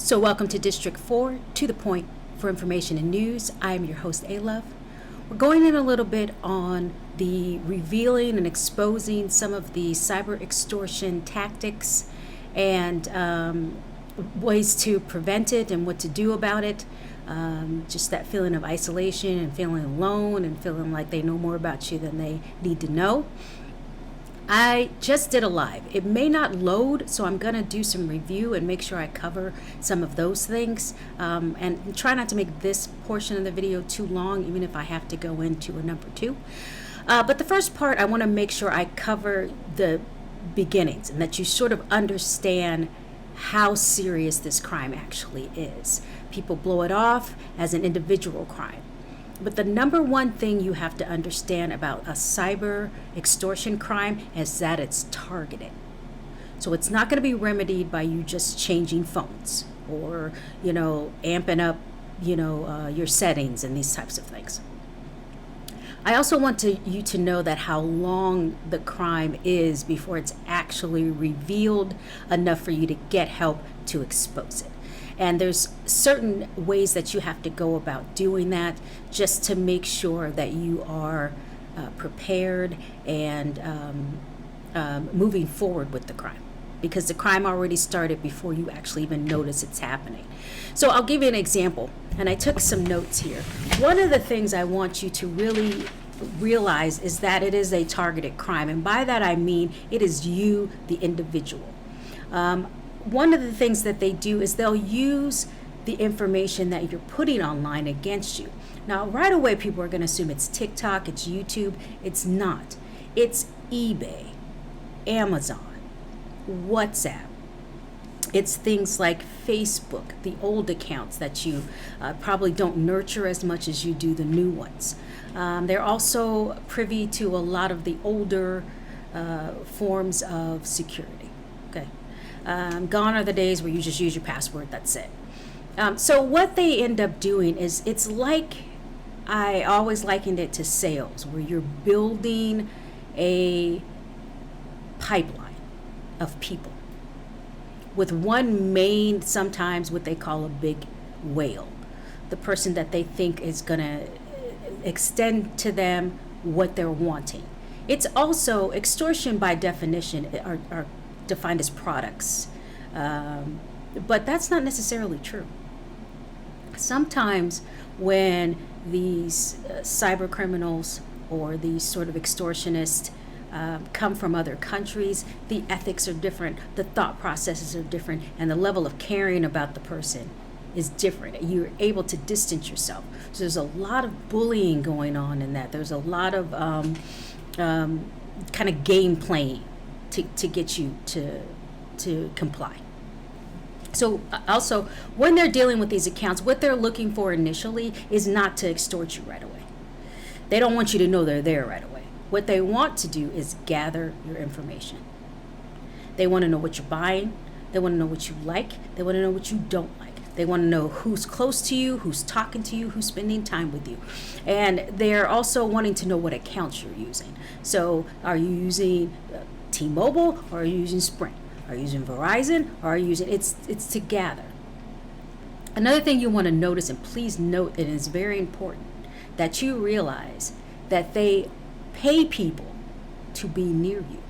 So welcome to District 4, to the point for information and news. I'm your host, A-Love. We're going in a little bit on the revealing and exposing some of the cyber extortion tactics and ways to prevent it and what to do about it. Just that feeling of isolation and feeling alone and feeling like they know more about you than they need to know. I just did a live. It may not load, so I'm going to do some review and make sure I cover some of those things and try not to make this portion of the video too long, even if I have to go into a number 2. But the first part, I want to make sure I cover the beginnings and that you sort of understand how serious this crime actually is. People blow it off as an individual crime. But the number one thing you have to understand about a cyber extortion crime is that it's targeted. So it's not going to be remedied by you just changing phones or, amping up, your settings and these types of things. I also want you to know that how long the crime is before it's actually revealed enough for you to get help to expose it. And there's certain ways that you have to go about doing that just to make sure that you are prepared and moving forward with the crime, because the crime already started before you actually even notice it's happening. So I'll give you an example, and I took some notes here. One of the things I want you to really realize is that it is a targeted crime, and by that I mean it is you, the individual. One of the things that they do is they'll use the information that you're putting online against you. Now, right away, people are going to assume it's TikTok, it's YouTube. It's not. It's eBay, Amazon, WhatsApp. It's things like Facebook, the old accounts that you probably don't nurture as much as you do the new ones. They're also privy to a lot of the older forms of security. Okay. Gone are the days where you just use your password, that's it. So what they end up doing is, it's like, I always likened it to sales, where you're building a pipeline of people with one main, sometimes what they call a big whale, the person that they think is going to extend to them what they're wanting. It's also, extortion by definition are defined as products, but that's not necessarily true. Sometimes when these cyber criminals or these sort of extortionists come from other countries, the ethics are different, the thought processes are different, and the level of caring about the person is different. You're able to distance yourself. So there's a lot of bullying going on in that. There's a lot of kind of game playing to get you to comply. So also, when they're dealing with these accounts, what they're looking for initially is not to extort you right away. They don't want you to know they're there right away. What they want to do is gather your information. They want to know what you're buying. They want to know what you like. They want to know what you don't like. They want to know who's close to you, who's talking to you, who's spending time with you. And they're also wanting to know what accounts you're using. So are you using T-Mobile, or are you using Sprint? Are you using Verizon, or are you using, it's to gather. Another thing you want to notice, and please note, it is very important that you realize that they pay people to be near you.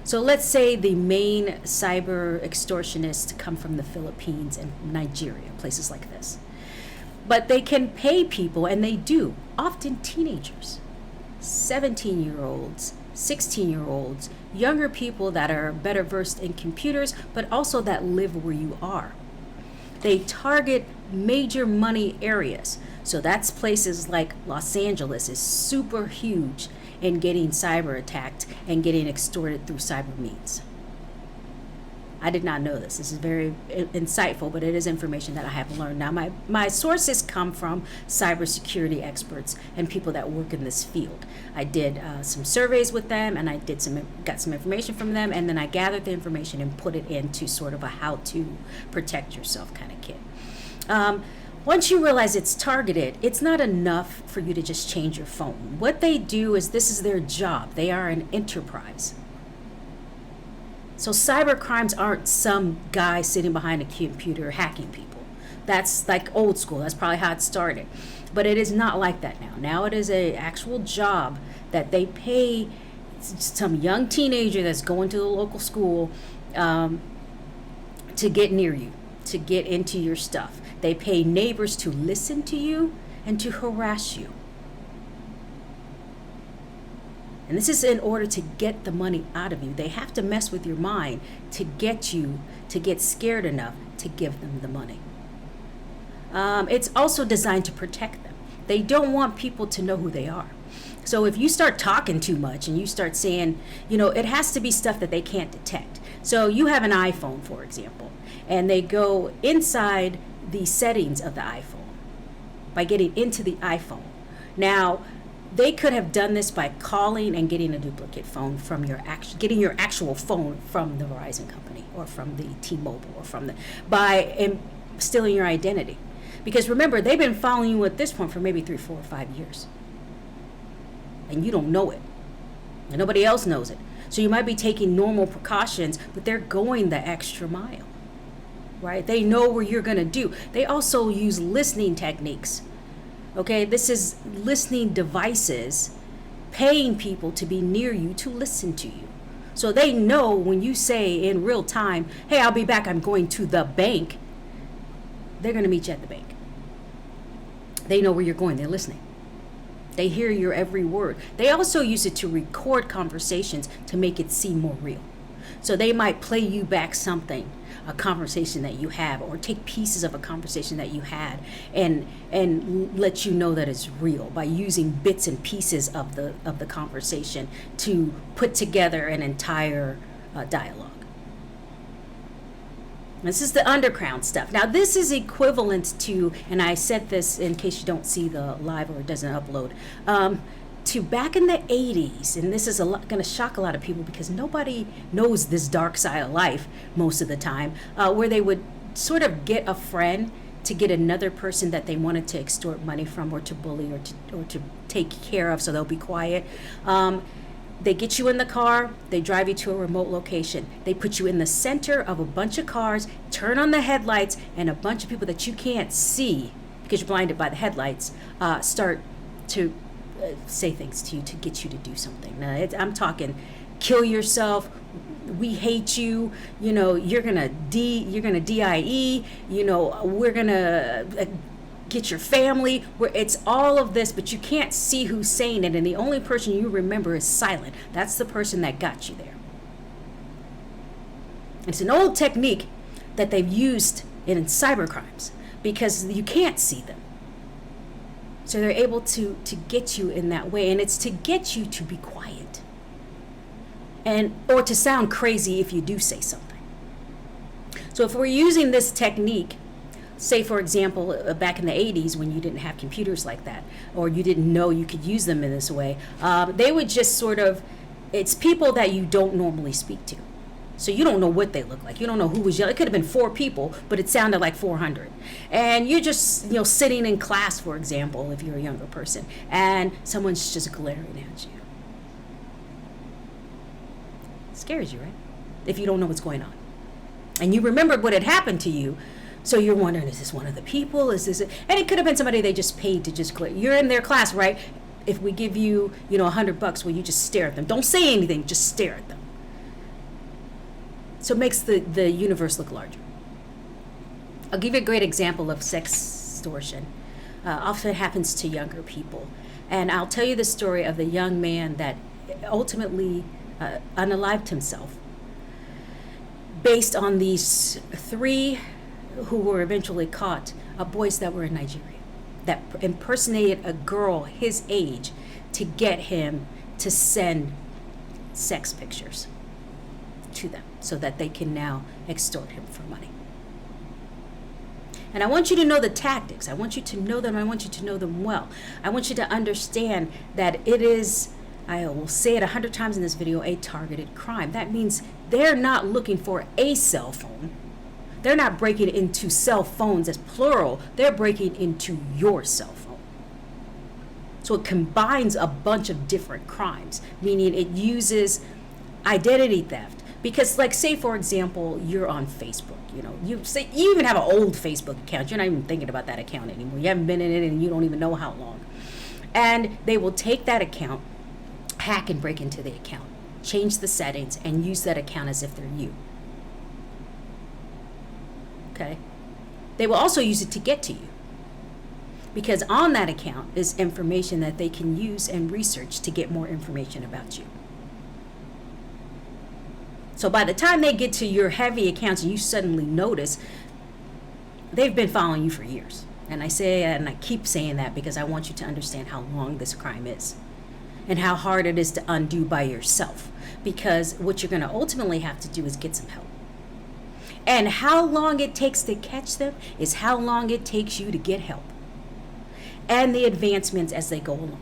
So let's say the main cyber extortionists come from the Philippines and Nigeria, places like this. But they can pay people, and they do, often teenagers, 17-year-olds, 16-year-olds, younger people that are better versed in computers, but also that live where you are. They target major money areas. So that's places like Los Angeles is super huge in getting cyber attacked and getting extorted through cyber means. I did not know this. This is very insightful, but it is information that I have learned. Now, my sources come from cybersecurity experts and people that work in this field. I did some surveys with them, and I got some information from them, and then I gathered the information and put it into sort of a how-to protect yourself kind of kit. Once you realize it's targeted, it's not enough for you to just change your phone. What they do is, this is their job. They are an enterprise. So cyber crimes aren't some guy sitting behind a computer hacking people. That's like old school. That's probably how it started. But it is not like that now. Now it is a actual job that they pay some young teenager that's going to the local school to get near you, to get into your stuff. They pay neighbors to listen to you and to harass you. And this is in order to get the money out of you. They have to mess with your mind to get you to get scared enough to give them the money. It's also designed to protect them. They don't want people to know who they are. So if you start talking too much and you start saying, it has to be stuff that they can't detect. So you have an iPhone, for example, and they go inside the settings of the iPhone by getting into the iPhone. Now, they could have done this by calling and getting a duplicate phone from getting your actual phone from the Verizon company or from the T-Mobile or by stealing your identity. Because remember, they've been following you at this point for maybe 3, 4, or 5 years. And you don't know it. And nobody else knows it. So you might be taking normal precautions, but they're going the extra mile, right? They know what you're going to do. They also use listening techniques. Okay, this is listening devices, paying people to be near you to listen to you. So they know when you say in real time, hey, I'll be back, I'm going to the bank, they're going to meet you at the bank. They know where you're going, they're listening. They hear your every word. They also use it to record conversations to make it seem more real. So they might play you back something, a conversation that you have, or take pieces of a conversation that you had and let you know that it's real by using bits and pieces of the conversation to put together an entire dialogue. This is the underground stuff. Now this is equivalent to, and I said this in case you don't see the live or it doesn't upload, to back in the 80s, and this is going to shock a lot of people because nobody knows this dark side of life most of the time, where they would sort of get a friend to get another person that they wanted to extort money from or to bully or to take care of so they'll be quiet. They get you in the car, they drive you to a remote location. They put you in the center of a bunch of cars, turn on the headlights, and a bunch of people that you can't see because you're blinded by the headlights start to say things to you to get you to do something. Now, I'm talking kill yourself, we hate you, you're gonna DIE, we're gonna get your family, where it's all of this, but you can't see who's saying it, and the only person you remember is silent. That's the person that got you there. It's an old technique that they've used in cyber crimes because you can't see them. So they're able to get you in that way, and it's to get you to be quiet or to sound crazy if you do say something. So if we're using this technique, say for example, back in the 80s when you didn't have computers like that, or you didn't know you could use them in this way, they would just it's people that you don't normally speak to. So you don't know what they look like. You don't know who was yelling. It could have been 4 people, but it sounded like 400. And you're just, sitting in class, for example, if you're a younger person, and someone's just glaring at you. It scares you, right? If you don't know what's going on. And you remembered what had happened to you, so you're wondering, is this one of the people? Is this it? And it could have been somebody they just paid to just glare. You're in their class, right? If we give you, $100, will you just stare at them? Don't say anything, just stare at them. So it makes the universe look larger. I'll give you a great example of sextortion. Often happens to younger people. And I'll tell you the story of the young man that ultimately unalived himself based on these 3 who were eventually caught, boys that were in Nigeria, that impersonated a girl his age to get him to send sex pictures to them so that they can now extort him for money. And I want you to know the tactics. I want you to know them. I want you to know them well. I want you to understand that it is, I will say it 100 times in this video, a targeted crime. That means they're not looking for a cell phone. They're not breaking into cell phones as plural. They're breaking into your cell phone. So it combines a bunch of different crimes, meaning it uses identity theft, Because, like, say for example, you're on Facebook. You say you even have an old Facebook account. You're not even thinking about that account anymore. You haven't been in it, and you don't even know how long. And they will take that account, hack and break into the account, change the settings, and use that account as if they're you. Okay? They will also use it to get to you, because on that account is information that they can use and research to get more information about you. So by the time they get to your heavy accounts and you suddenly notice, they've been following you for years. And I keep saying that because I want you to understand how long this crime is and how hard it is to undo by yourself. Because what you're going to ultimately have to do is get some help. And how long it takes to catch them is how long it takes you to get help. And the advancements as they go along.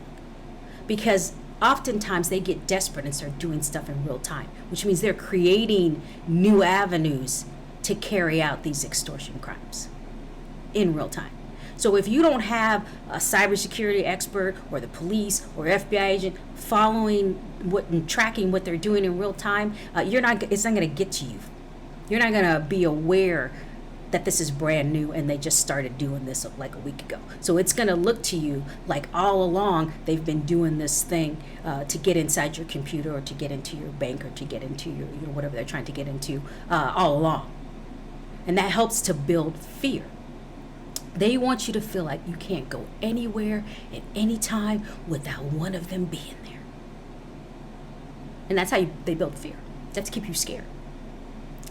Because oftentimes they get desperate and start doing stuff in real time, which means they're creating new avenues to carry out these extortion crimes in real time. So if you don't have a cybersecurity expert or the police or FBI agent following and tracking what they're doing in real time, it's not going to get to you. You're not going to be aware that this is brand new and they just started doing this like a week ago. So it's going to look to you like all along they've been doing this thing to get inside your computer or to get into your bank or to get into your whatever they're trying to get into all along. And that helps to build fear. They want you to feel like you can't go anywhere at any time without one of them being there. And that's how they build fear. That's to keep you scared.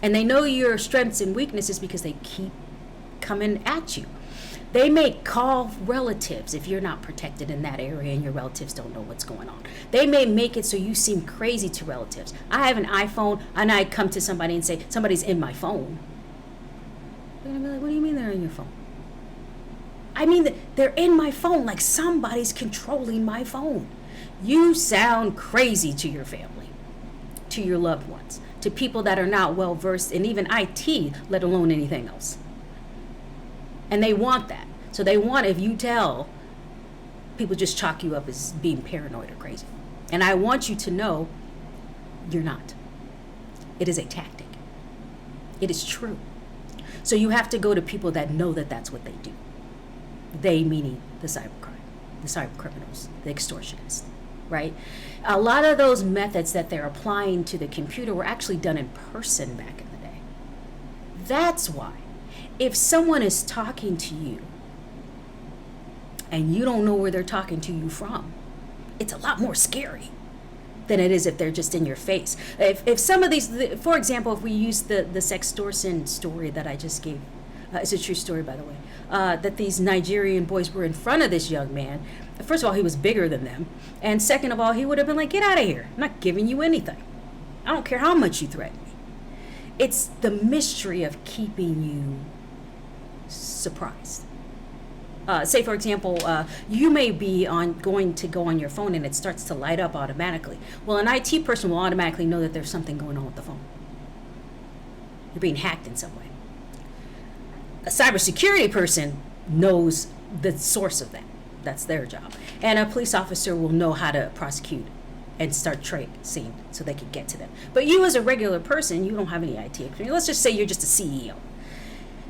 And they know your strengths and weaknesses because they keep coming at you. They may call relatives if you're not protected in that area and your relatives don't know what's going on. They may make it so you seem crazy to relatives. I have an iPhone and I come to somebody and say, somebody's in my phone. They're going to be like, what do you mean they're in your phone? I mean, they're in my phone like somebody's controlling my phone. You sound crazy to your family, to your loved ones, to people that are not well versed in even IT, let alone anything else. And they want that. So they want, if you tell, people just chalk you up as being paranoid or crazy. And I want you to know you're not. It is a tactic. It is true. So you have to go to people that know that that's what they do. They meaning the cybercrime, the cyber criminals, the extortionists, right? A lot of those methods that they're applying to the computer were actually done in person back in the day. That's why if someone is talking to you and you don't know where they're talking to you from, it's a lot more scary than it is if they're just in your face. If some of these, for example, if we use the sextortion story that I just gave, it's a true story, by the way, that these Nigerian boys were in front of this young man. First of all, he was bigger than them. And second of all, he would have been like, get out of here. I'm not giving you anything. I don't care how much you threaten me. It's the mystery of keeping you surprised. Say, for example, you may be going to go on your phone and it starts to light up automatically. Well, an IT person will automatically know that there's something going on with the phone. You're being hacked in some way. A cybersecurity person knows the source of that. That's their job. And a police officer will know how to prosecute and start tracing so they can get to them. But you as a regular person, you don't have any IT experience. Let's just say you're just a CEO.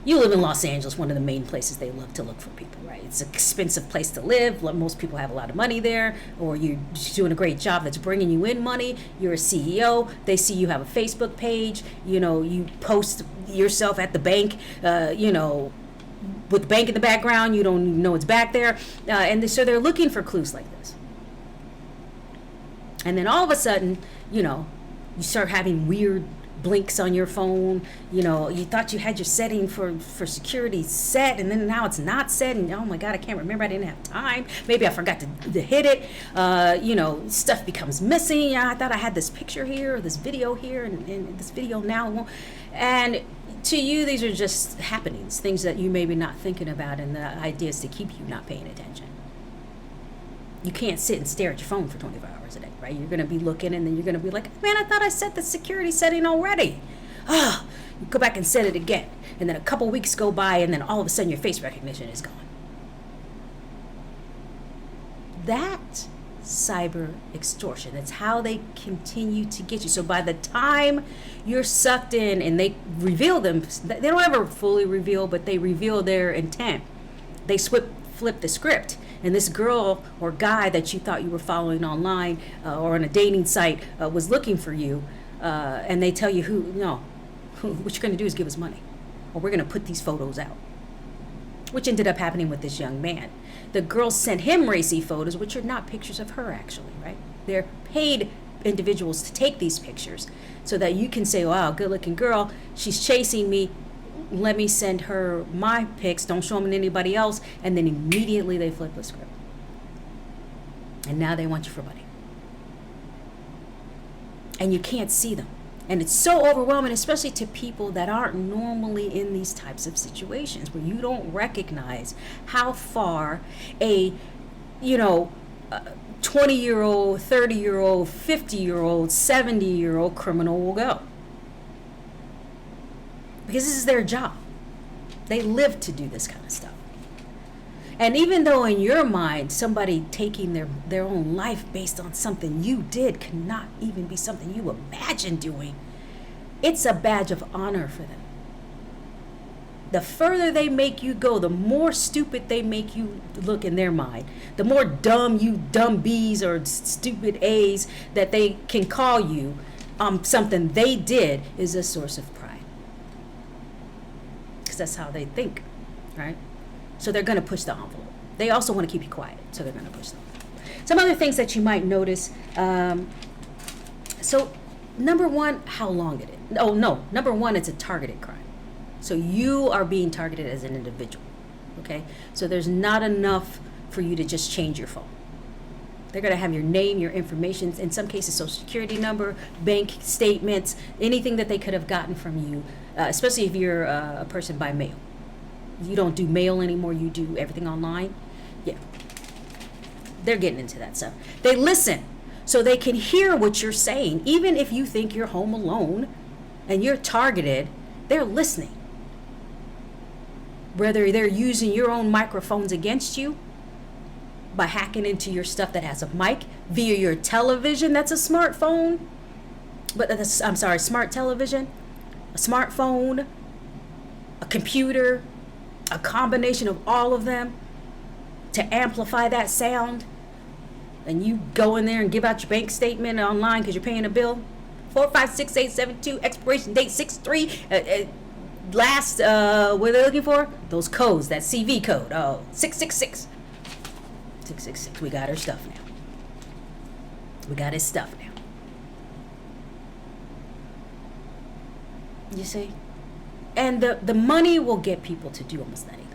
You live in Los Angeles, one of the main places they love to look for people, right? It's an expensive place to live. Most people have a lot of money there, or you're doing a great job that's bringing you in money. You're a CEO. They see you have a Facebook page. You post yourself at the bank, with the bank in the background. You don't even know it's back there. So they're looking for clues like this. And then all of a sudden, you start having weird blinks on your phone. You thought you had your setting for security set, and then now it's not set, and oh my god, I can't remember, I didn't have time, maybe I forgot to hit it. Stuff becomes missing. I thought I had this picture here or this video here, and this video now won't. And to you, these are just happenings, things that you may be not thinking about, and the idea is to keep you not paying attention. You can't sit and stare at your phone for 24 hours a day, right? You're going to be looking, and then you're going to be like, man, I thought I set the security setting already. You go back and set it again. And then a couple weeks go by, and then all of a sudden your face recognition is gone. That cyber extortion. That's how they continue to get you. So by the time you're sucked in and they reveal them, they don't ever fully reveal, but they reveal their intent. They flip the script. And this girl or guy that you thought you were following online or on a dating site was looking for you, and they tell you what you're going to do is give us money, or we're going to put these photos out, which ended up happening with this young man. The girl sent him racy photos, which are not pictures of her actually, right? They're paid individuals to take these pictures so that you can say, wow, good looking girl, she's chasing me. Let me send her my pics. Don't show them to anybody else. And then immediately they flip the script. And now they want you for money. And you can't see them. And it's so overwhelming, especially to people that aren't normally in these types of situations, where you don't recognize how far a 20-year-old, 30-year-old, 50-year-old, 70-year-old criminal will go. Because this is their job. They live to do this kind of stuff. And even though in your mind, somebody taking their own life based on something you did cannot even be something you imagine doing, it's a badge of honor for them. The further they make you go, the more stupid they make you look in their mind. The more dumb B's or stupid A's that they can call you, something they did is a source of pride. That's how they think, right? So they're going to push the envelope. They also want to keep you quiet, so they're going to push the envelope. Some other things that you might notice. So number one, how long it is. Oh no, number one, it's a targeted crime. So you are being targeted as an individual, okay? So there's not enough for you to just change your phone. They're going to have your name, your information, in some cases social security number, bank statements, anything that they could have gotten from you, especially if you're a person by mail. You don't do mail anymore, you do everything online. Yeah, they're getting into that stuff. They listen, so they can hear what you're saying. Even if you think you're home alone and you're targeted, they're listening. Whether they're using your own microphones against you, by hacking into your stuff that has a mic, via your television that's a smartphone, smart television, a smartphone, a computer, a combination of all of them to amplify that sound. And you go in there and give out your bank statement online because you're paying a bill. 4568872, expiration date 63. Last, what are they looking for? Those codes, that CV code. Oh, 666. 666. We got her stuff now. We got his stuff now. You see? And the money will get people to do almost anything.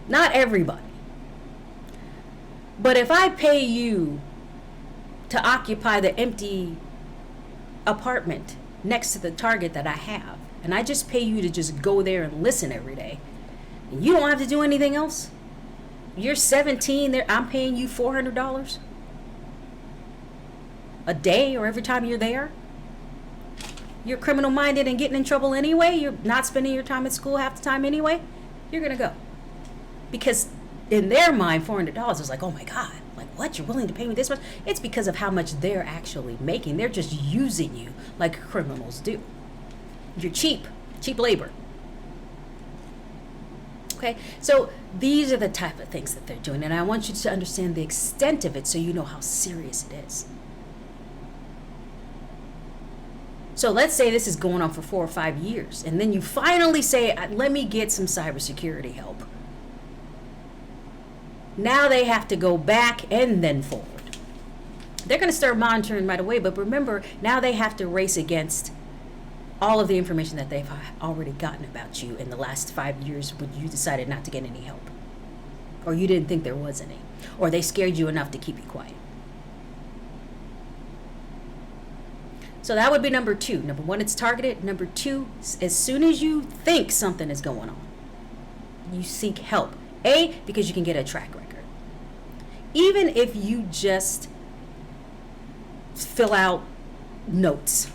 Not everybody. But if I pay you to occupy the empty apartment next to the target that I have, and I just pay you to just go there and listen every day, and you don't have to do anything else, you're 17, I'm paying you $400 a day or every time you're there. You're criminal minded and getting in trouble anyway. You're not spending your time at school half the time anyway. You're going to go. Because in their mind, $400 is like, oh my God, like what? You're willing to pay me this much? It's because of how much they're actually making. They're just using you like criminals do. You're cheap labor. Okay, so these are the type of things that they're doing, and I want you to understand the extent of it so you know how serious it is. So let's say this is going on for 4 or 5 years, and then you finally say, let me get some cybersecurity help. Now they have to go back and then forward. They're going to start monitoring right away, but remember, now they have to race against all of the information that they've already gotten about you in the last 5 years when you decided not to get any help, or you didn't think there was any, or they scared you enough to keep you quiet. So that would be number two. Number one, it's targeted. Number two, as soon as you think something is going on, you seek help. A, because you can get a track record. Even if you just fill out notes.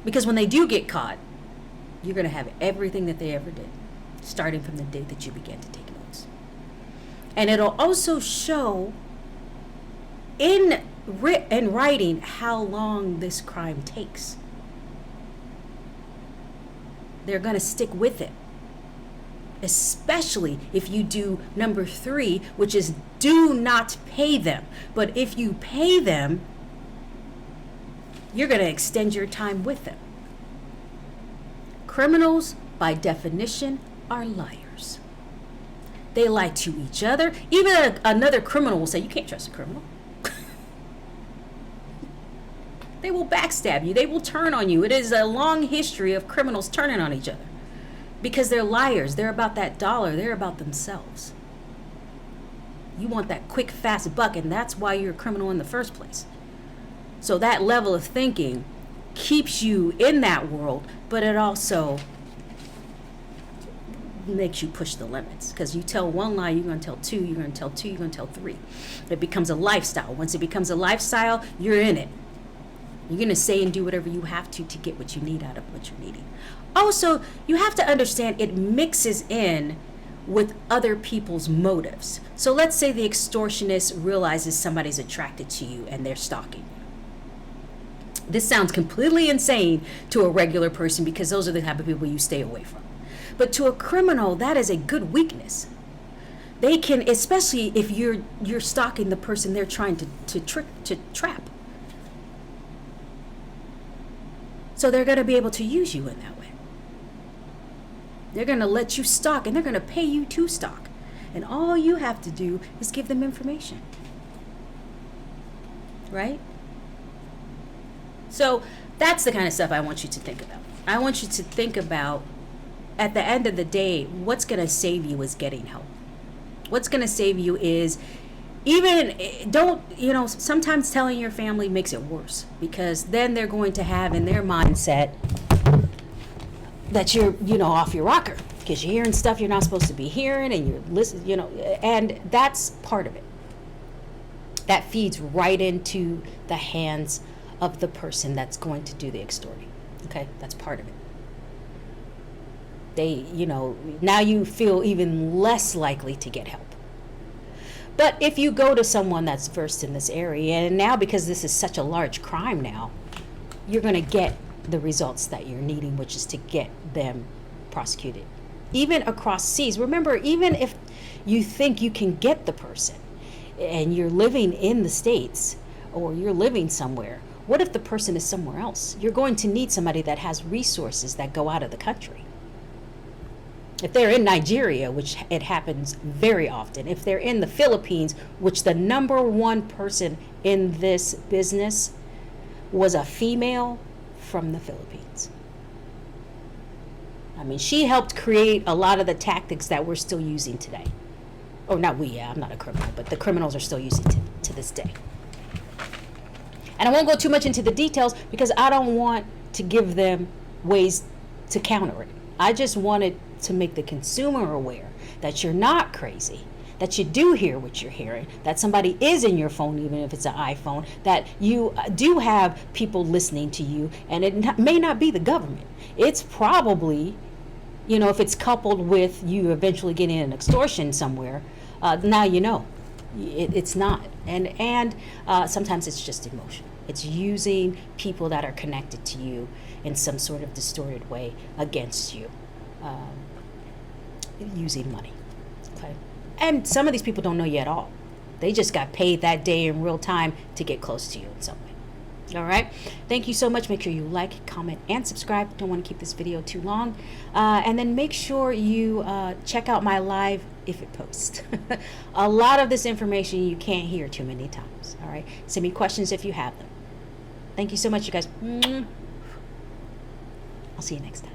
Because when they do get caught, you're going to have everything that they ever did, starting from the date that you began to take notes. And it'll also show in writing how long this crime takes. They're going to stick with it. Especially if you do number 3, which is do not pay them. But if you pay them, you're going to extend your time with them. Criminals, by definition, are liars. They lie to each other. Even another criminal will say, you can't trust a criminal. They will backstab you. They will turn on you. It is a long history of criminals turning on each other because they're liars. They're about that dollar. They're about themselves. You want that quick, fast buck, and that's why you're a criminal in the first place. So that level of thinking keeps you in that world, but it also makes you push the limits, because you tell one lie, you're going to tell two, you're going to tell two, you're going to tell three. It becomes a lifestyle. Once it becomes a lifestyle, you're in it. You're going to say and do whatever you have to get what you need out of what you're needing. Also, you have to understand it mixes in with other people's motives. So let's say the extortionist realizes somebody's attracted to you and they're stalking you. This sounds completely insane to a regular person because those are the type of people you stay away from. But to a criminal, that is a good weakness. They can, especially if you're stalking the person they're trying to trap. So they're going to be able to use you in that way. They're going to let you stalk, and they're going to pay you to stalk. And all you have to do is give them information. Right? So that's the kind of stuff I want you to think about. I want you to think about, at the end of the day, what's going to save you is getting help. What's going to save you is sometimes telling your family makes it worse, because then they're going to have in their mindset that you're, off your rocker because you're hearing stuff you're not supposed to be hearing, and you're listening, and that's part of it. That feeds right into the hands of the person that's going to do the extorting. Okay, that's part of it. Now you feel even less likely to get help. But if you go to someone that's versed in this area, and now because this is such a large crime now, you're going to get the results that you're needing, which is to get them prosecuted. Even across seas. Remember, even if you think you can get the person and you're living in the States or you're living somewhere, what if the person is somewhere else? You're going to need somebody that has resources that go out of the country. If they're in Nigeria, which it happens very often, if they're in the Philippines, which the number one person in this business was a female from the Philippines. I mean, she helped create a lot of the tactics that we're still using today. Oh, not we, I'm not a criminal, but the criminals are still using to this day. And I won't go too much into the details because I don't want to give them ways to counter it. I just wanted to make the consumer aware that you're not crazy, that you do hear what you're hearing, that somebody is in your phone, even if it's an iPhone, that you do have people listening to you, and it may not be the government. It's probably, if it's coupled with you eventually getting an extortion somewhere, now it's not. And sometimes it's just emotion. It's using people that are connected to you in some sort of distorted way against you. Using money. Okay. And some of these people don't know you at all. They just got paid that day in real time to get close to you in some way. All right. Thank you so much. Make sure you like, comment, and subscribe. Don't want to keep this video too long. And then make sure you check out my live if it posts. A lot of this information you can't hear too many times. All right. Send me questions if you have them. Thank you so much, you guys. I'll see you next time.